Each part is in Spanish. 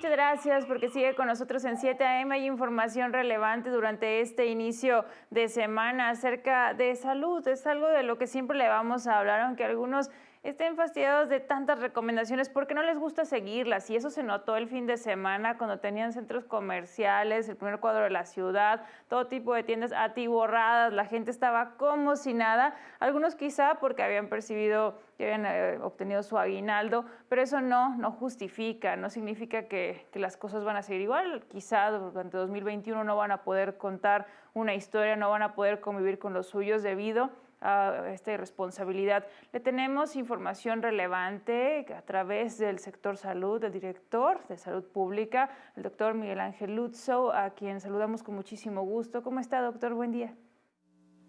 Muchas gracias porque sigue con nosotros en 7 AM. Hay información relevante durante este inicio de semana acerca de salud. Es algo de lo que siempre le vamos a hablar, aunque algunos estén fastidiados de tantas recomendaciones porque no les gusta seguirlas. Y eso se notó el fin de semana cuando tenían centros comerciales, el primer cuadro de la ciudad, todo tipo de tiendas atiborradas. La gente estaba como si nada. Algunos quizá porque habían percibido que habían obtenido su aguinaldo, pero eso no justifica, no significa que las cosas van a seguir igual. Quizá durante 2021 no van a poder contar una historia, no van a poder convivir con los suyos debido a esta irresponsabilidad. Le tenemos información relevante a través del sector salud, del director de Salud Pública, el doctor Miguel Ángel Lutzow, a quien saludamos con muchísimo gusto. ¿Cómo está, doctor? Buen día.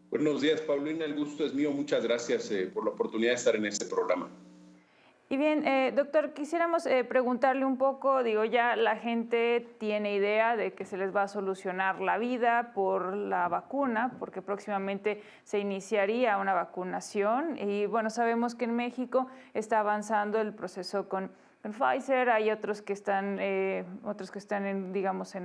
Buenos días, Paulina. El gusto es mío. Muchas gracias por la oportunidad de estar en este programa. Y bien, doctor, quisiéramos preguntarle un poco, ya la gente tiene idea de que se les va a solucionar la vida por la vacuna, porque próximamente se iniciaría una vacunación y bueno, sabemos que en México está avanzando el proceso con Pfizer, hay otros que están en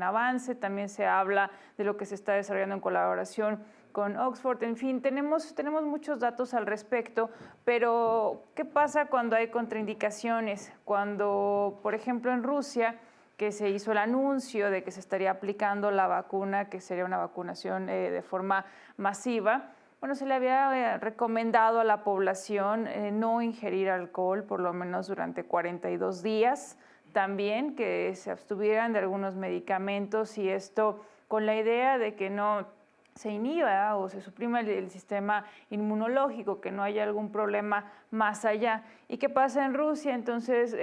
avance, también se habla de lo que se está desarrollando en colaboración con Oxford, en fin, tenemos muchos datos al respecto, pero ¿qué pasa cuando hay contraindicaciones? Cuando, por ejemplo, en Rusia, que se hizo el anuncio de que se estaría aplicando la vacuna, que sería una vacunación de forma masiva, bueno, se le había recomendado a la población no ingerir alcohol por lo menos durante 42 días, también que se abstuvieran de algunos medicamentos y esto con la idea de que no se inhiba o se suprima el sistema inmunológico, que no haya algún problema más allá. ¿Y qué pasa en Rusia? Entonces,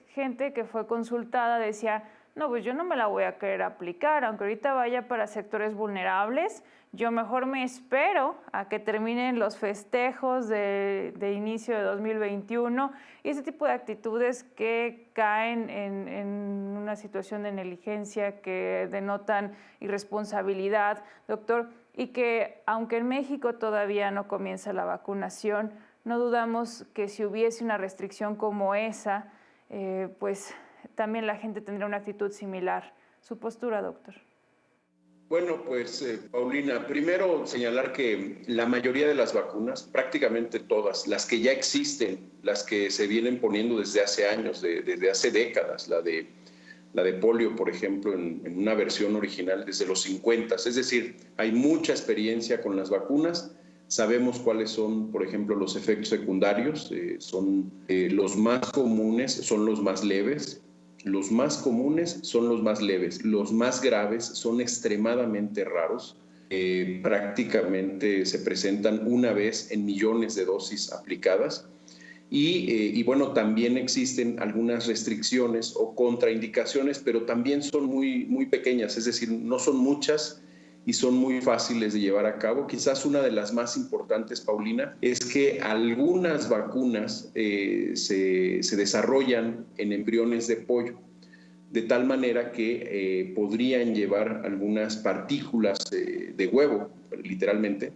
gente que fue consultada decía, no, pues yo no me la voy a querer aplicar, aunque ahorita vaya para sectores vulnerables, yo mejor me espero a que terminen los festejos de inicio de 2021 y ese tipo de actitudes que caen en una situación de negligencia, que denotan irresponsabilidad, doctor, y que aunque en México todavía no comienza la vacunación, no dudamos que si hubiese una restricción como esa, pues también la gente tendrá una actitud similar. ¿Su postura, doctor? Bueno, pues Paulina, primero señalar que la mayoría de las vacunas, prácticamente todas, las que ya existen, las que se vienen poniendo desde hace años, desde hace décadas, la de polio, por ejemplo, en una versión original desde los 50. Es decir, hay mucha experiencia con las vacunas. Sabemos cuáles son, por ejemplo, los efectos secundarios. Son los más comunes, son los más leves. Los más comunes son los más leves. Los más graves son extremadamente raros. Prácticamente se presentan una vez en millones de dosis aplicadas. Y bueno, también existen algunas restricciones o contraindicaciones, pero también son muy pequeñas, es decir, no son muchas y son muy fáciles de llevar a cabo. Quizás una de las más importantes, Paulina, es que algunas vacunas se desarrollan en embriones de pollo, de tal manera que podrían llevar algunas partículas de huevo, literalmente,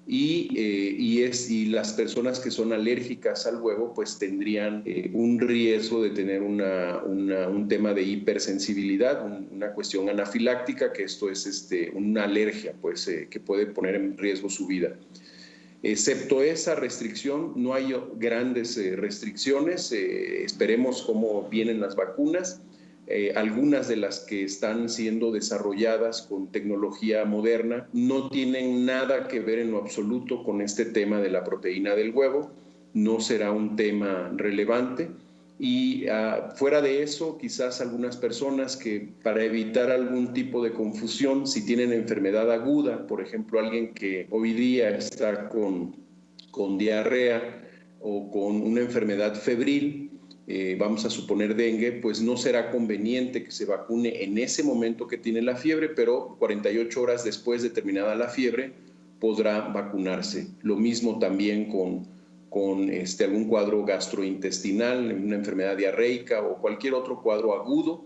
y las personas que son alérgicas al huevo pues tendrían un riesgo de tener un tema de hipersensibilidad, una cuestión anafiláctica, que esto es una alergia pues, que puede poner en riesgo su vida. Excepto esa restricción, no hay grandes restricciones. Esperemos cómo vienen las vacunas. Algunas de las que están siendo desarrolladas con tecnología moderna no tienen nada que ver en lo absoluto con este tema de la proteína del huevo, no será un tema relevante. Y fuera de eso, quizás algunas personas que para evitar algún tipo de confusión, si tienen enfermedad aguda, por ejemplo, alguien que hoy día está con diarrea o con una enfermedad febril, vamos a suponer dengue, pues no será conveniente que se vacune en ese momento que tiene la fiebre, pero 48 horas después de terminada la fiebre podrá vacunarse. Lo mismo también con algún cuadro gastrointestinal, una enfermedad diarreica o cualquier otro cuadro agudo.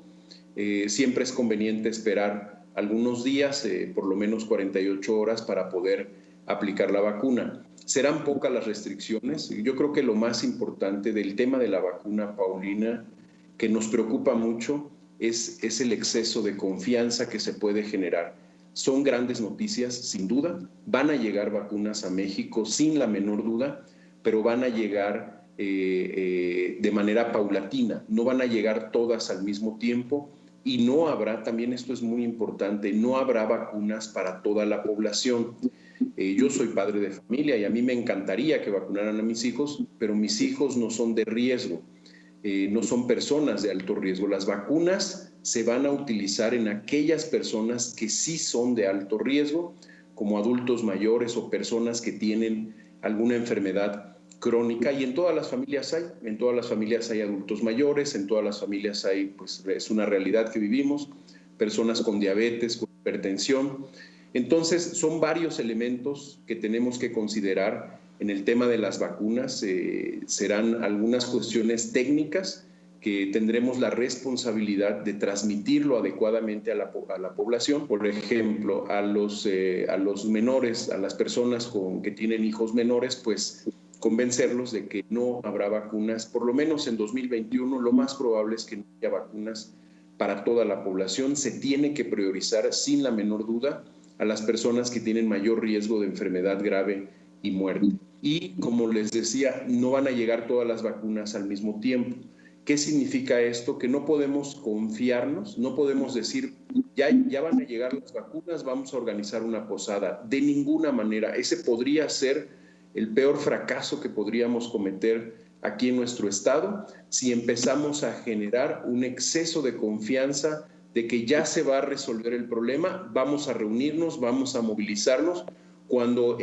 Siempre es conveniente esperar algunos días, por lo menos 48 horas, para poder aplicar la vacuna. Serán pocas las restricciones. Yo creo que lo más importante del tema de la vacuna, Paulina, que nos preocupa mucho, es el exceso de confianza que se puede generar. Son grandes noticias, sin duda. Van a llegar vacunas a México sin la menor duda, pero van a llegar de manera paulatina. No van a llegar todas al mismo tiempo y no habrá, también esto es muy importante, no habrá vacunas para toda la población. Yo soy padre de familia y a mí me encantaría que vacunaran a mis hijos, pero mis hijos no son de riesgo. No son personas de alto riesgo. Las vacunas se van a utilizar en aquellas personas que sí son de alto riesgo, como adultos mayores o personas que tienen alguna enfermedad crónica, y en todas las familias hay adultos mayores, en todas las familias hay, pues es una realidad que vivimos, personas con diabetes, con hipertensión. Entonces, son varios elementos que tenemos que considerar. En el tema de las vacunas serán algunas cuestiones técnicas que tendremos la responsabilidad de transmitirlo adecuadamente a la población. Por ejemplo, a los menores, a las personas que tienen hijos menores, pues convencerlos de que no habrá vacunas, por lo menos en 2021, lo más probable es que no haya vacunas para toda la población. Se tiene que priorizar sin la menor duda a las personas que tienen mayor riesgo de enfermedad grave y muerte. Y como les decía, no van a llegar todas las vacunas al mismo tiempo. ¿Qué significa esto? Que no podemos confiarnos, no podemos decir, ya van a llegar las vacunas, vamos a organizar una posada. De ninguna manera. Ese podría ser el peor fracaso que podríamos cometer aquí en nuestro estado si empezamos a generar un exceso de confianza de que ya se va a resolver el problema, vamos a reunirnos, vamos a movilizarnos, cuando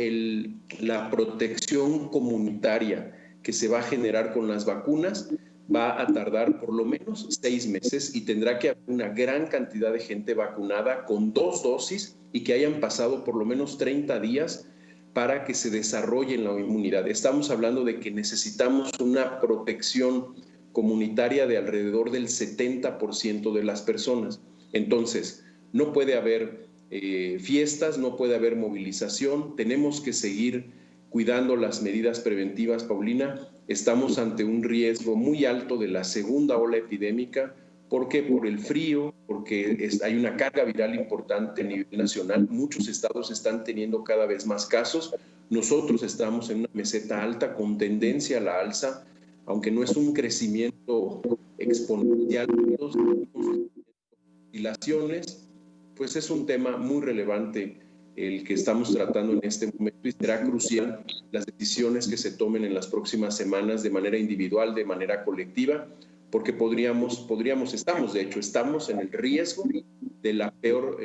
la protección comunitaria que se va a generar con las vacunas va a tardar por lo menos 6 meses y tendrá que haber una gran cantidad de gente vacunada con 2 dosis y que hayan pasado por lo menos 30 días para que se desarrolle la inmunidad. Estamos hablando de que necesitamos una protección comunitaria de alrededor del 70% de las personas. Entonces, no puede haber fiestas, no puede haber movilización, tenemos que seguir cuidando las medidas preventivas, Paulina. Estamos ante un riesgo muy alto de la segunda ola epidémica. ¿Por qué? Por el frío, porque hay una carga viral importante a nivel nacional. Muchos estados están teniendo cada vez más casos. Nosotros estamos en una meseta alta con tendencia a la alza, aunque no es un crecimiento exponencial. Pues es un tema muy relevante el que estamos tratando en este momento y será crucial las decisiones que se tomen en las próximas semanas de manera individual, de manera colectiva, porque estamos en el riesgo de la peor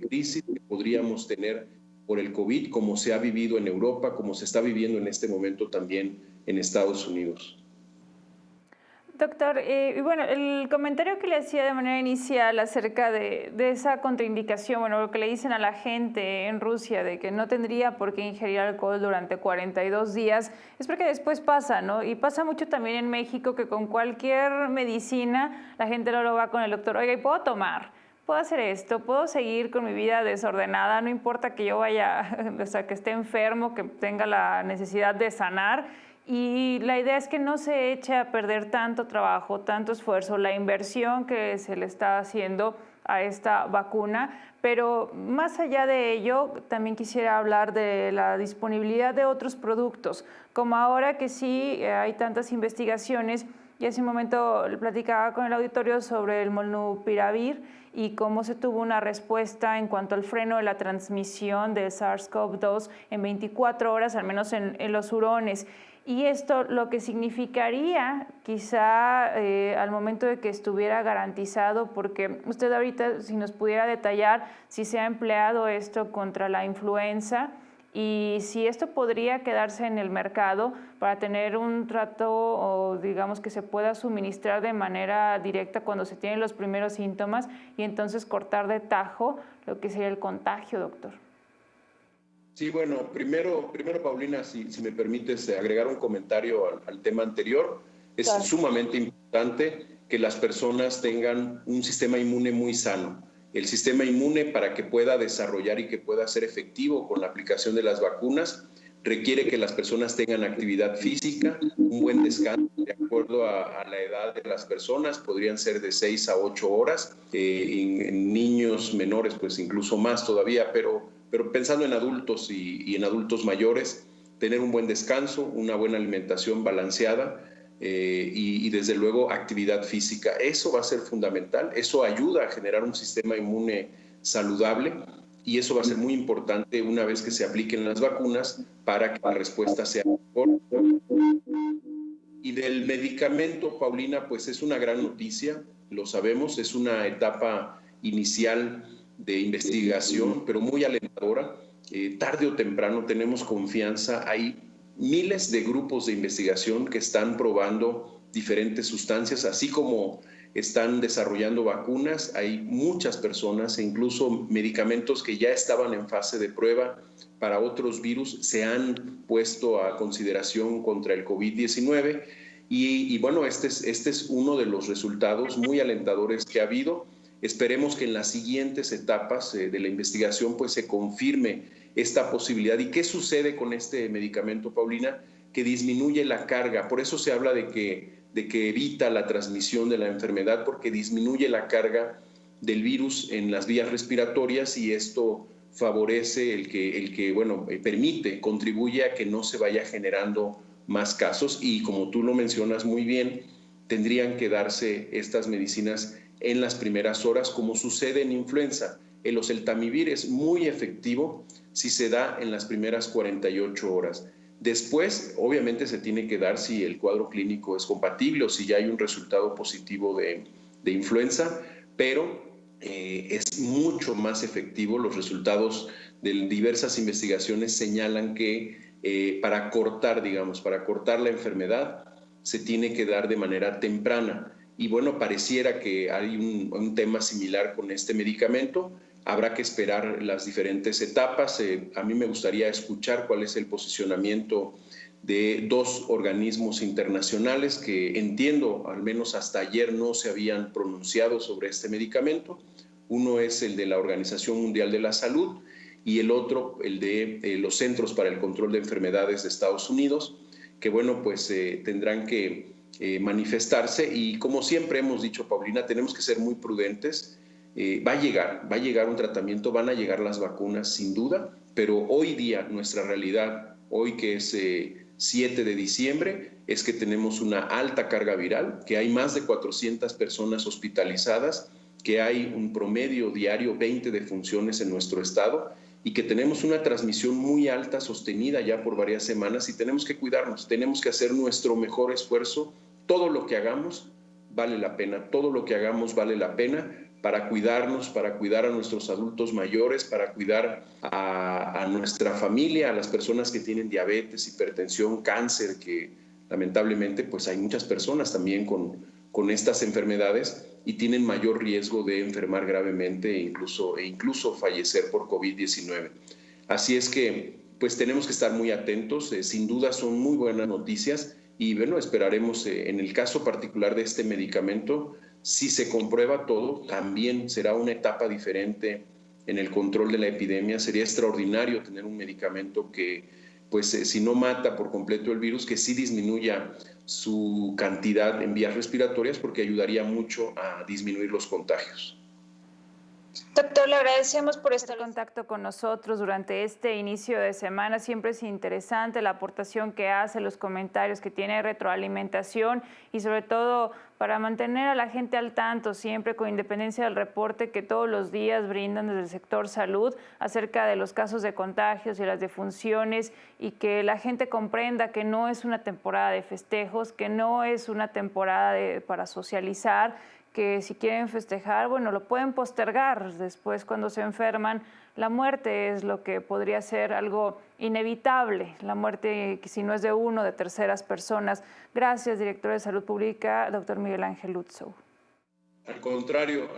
crisis que podríamos tener por el COVID, como se ha vivido en Europa, como se está viviendo en este momento también en Estados Unidos. Doctor, y bueno, el comentario que le hacía de manera inicial acerca de esa contraindicación, bueno, lo que le dicen a la gente en Rusia de que no tendría por qué ingerir alcohol durante 42 días, es porque después pasa, ¿no? Y pasa mucho también en México que con cualquier medicina la gente luego va con el doctor, oiga, ¿y puedo tomar? ¿Puedo hacer esto? ¿Puedo seguir con mi vida desordenada? No importa que yo vaya, o sea, que esté enfermo, que tenga la necesidad de sanar. Y la idea es que no se eche a perder tanto trabajo, tanto esfuerzo, la inversión que se le está haciendo a esta vacuna. Pero más allá de ello, también quisiera hablar de la disponibilidad de otros productos, como ahora que sí hay tantas investigaciones. Y hace un momento platicaba con el auditorio sobre el molnupiravir y cómo se tuvo una respuesta en cuanto al freno de la transmisión de SARS-CoV-2 en 24 horas, al menos en los hurones. Y esto lo que significaría quizá al momento de que estuviera garantizado, porque usted ahorita si nos pudiera detallar si se ha empleado esto contra la influenza y si esto podría quedarse en el mercado para tener un trato o digamos que se pueda suministrar de manera directa cuando se tienen los primeros síntomas y entonces cortar de tajo lo que sería el contagio, doctor. Sí, bueno, primero Paulina, si me permites agregar un comentario al tema anterior, es claro. Sumamente importante que las personas tengan un sistema inmune muy sano. El sistema inmune, para que pueda desarrollar y que pueda ser efectivo con la aplicación de las vacunas, requiere que las personas tengan actividad física, un buen descanso de acuerdo a la edad de las personas, podrían ser de 6 a 8 horas, en niños menores pues incluso más todavía, pero pensando en adultos y en adultos mayores, tener un buen descanso, una buena alimentación balanceada, y desde luego actividad física. Eso va a ser fundamental, eso ayuda a generar un sistema inmune saludable y eso va a ser muy importante una vez que se apliquen las vacunas para que la respuesta sea mejor. Y del medicamento, Paulina, pues es una gran noticia, lo sabemos, es una etapa inicial de investigación, pero muy alentadora. Tarde o temprano tenemos confianza, hay miles de grupos de investigación que están probando diferentes sustancias, así como están desarrollando vacunas, hay muchas personas e incluso medicamentos que ya estaban en fase de prueba para otros virus se han puesto a consideración contra el COVID-19 y bueno, este es uno de los resultados muy alentadores que ha habido. Esperemos que en las siguientes etapas de la investigación pues se confirme esta posibilidad. ¿Y qué sucede con este medicamento, Paulina? Que disminuye la carga. Por eso se habla de que evita la transmisión de la enfermedad, porque disminuye la carga del virus en las vías respiratorias y esto favorece el que permite, contribuye a que no se vaya generando más casos y como tú lo mencionas muy bien, tendrían que darse estas medicinas en las primeras horas, como sucede en influenza. El oseltamivir es muy efectivo si se da en las primeras 48 horas. Después, obviamente, se tiene que dar si el cuadro clínico es compatible o si ya hay un resultado positivo de influenza, pero es mucho más efectivo. Los resultados de diversas investigaciones señalan que para cortar la enfermedad, se tiene que dar de manera temprana. Y bueno, pareciera que hay un tema similar con este medicamento. Habrá que esperar las diferentes etapas. A mí me gustaría escuchar cuál es el posicionamiento de dos organismos internacionales que entiendo, al menos hasta ayer, no se habían pronunciado sobre este medicamento. Uno es el de la Organización Mundial de la Salud y el otro, el de los Centros para el Control de Enfermedades de Estados Unidos, que bueno, pues tendrán que manifestarse y como siempre hemos dicho, Paulina, tenemos que ser muy prudentes. Va a llegar un tratamiento, van a llegar las vacunas sin duda, pero hoy día nuestra realidad, hoy que es 7 de diciembre, es que tenemos una alta carga viral, que hay más de 400 personas hospitalizadas, que hay un promedio diario 20 defunciones en nuestro estado y que tenemos una transmisión muy alta, sostenida ya por varias semanas y tenemos que cuidarnos, tenemos que hacer nuestro mejor esfuerzo. Todo lo que hagamos vale la pena, todo lo que hagamos vale la pena para cuidarnos, para cuidar a nuestros adultos mayores, para cuidar a nuestra familia, a las personas que tienen diabetes, hipertensión, cáncer, que lamentablemente pues hay muchas personas también con estas enfermedades y tienen mayor riesgo de enfermar gravemente e incluso fallecer por COVID-19. Así es que pues tenemos que estar muy atentos, sin duda son muy buenas noticias y bueno, esperaremos en el caso particular de este medicamento, si se comprueba todo, también será una etapa diferente en el control de la epidemia. Sería extraordinario tener un medicamento que, pues, si no mata por completo el virus, que sí disminuya su cantidad en vías respiratorias, porque ayudaría mucho a disminuir los contagios. Doctor, le agradecemos por estar en contacto con nosotros durante este inicio de semana. Siempre es interesante la aportación que hace, los comentarios que tiene, retroalimentación y sobre todo para mantener a la gente al tanto, siempre con independencia del reporte que todos los días brindan desde el sector salud acerca de los casos de contagios y las defunciones y que la gente comprenda que no es una temporada de festejos, que no es una temporada para socializar, que si quieren festejar, bueno, lo pueden postergar. Después, cuando se enferman, la muerte es lo que podría ser algo inevitable. La muerte, si no es de uno, de terceras personas. Gracias, director de Salud Pública, doctor Miguel Ángel Lutzow. Al contrario,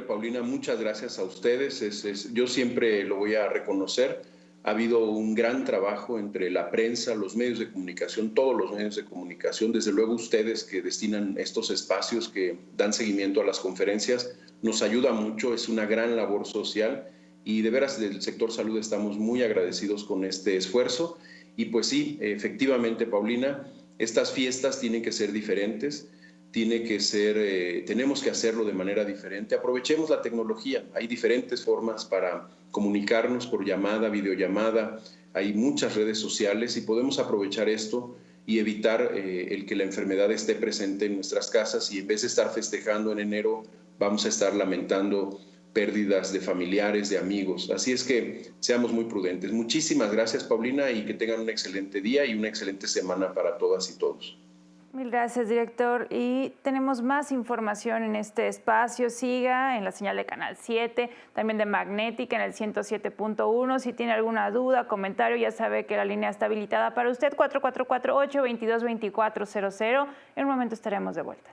Paulina, muchas gracias a ustedes. Yo siempre lo voy a reconocer. Ha habido un gran trabajo entre la prensa, los medios de comunicación, todos los medios de comunicación, desde luego ustedes que destinan estos espacios, que dan seguimiento a las conferencias, nos ayuda mucho, es una gran labor social y de veras del sector salud estamos muy agradecidos con este esfuerzo Y pues sí, efectivamente, Paulina, estas fiestas tienen que ser diferentes, tenemos que hacerlo de manera diferente. Aprovechemos la tecnología, hay diferentes formas para comunicarnos por llamada, videollamada, hay muchas redes sociales y podemos aprovechar esto y evitar el que la enfermedad esté presente en nuestras casas, y en vez de estar festejando en enero, vamos a estar lamentando pérdidas de familiares, de amigos. Así es que seamos muy prudentes. Muchísimas gracias, Paulina, y que tengan un excelente día y una excelente semana para todas y todos. Mil gracias, director. Y tenemos más información en este espacio. Siga en la señal de Canal 7, también de Magnética en el 107.1. Si tiene alguna duda, comentario, ya sabe que la línea está habilitada para usted, 4448-222400. En un momento estaremos de vuelta.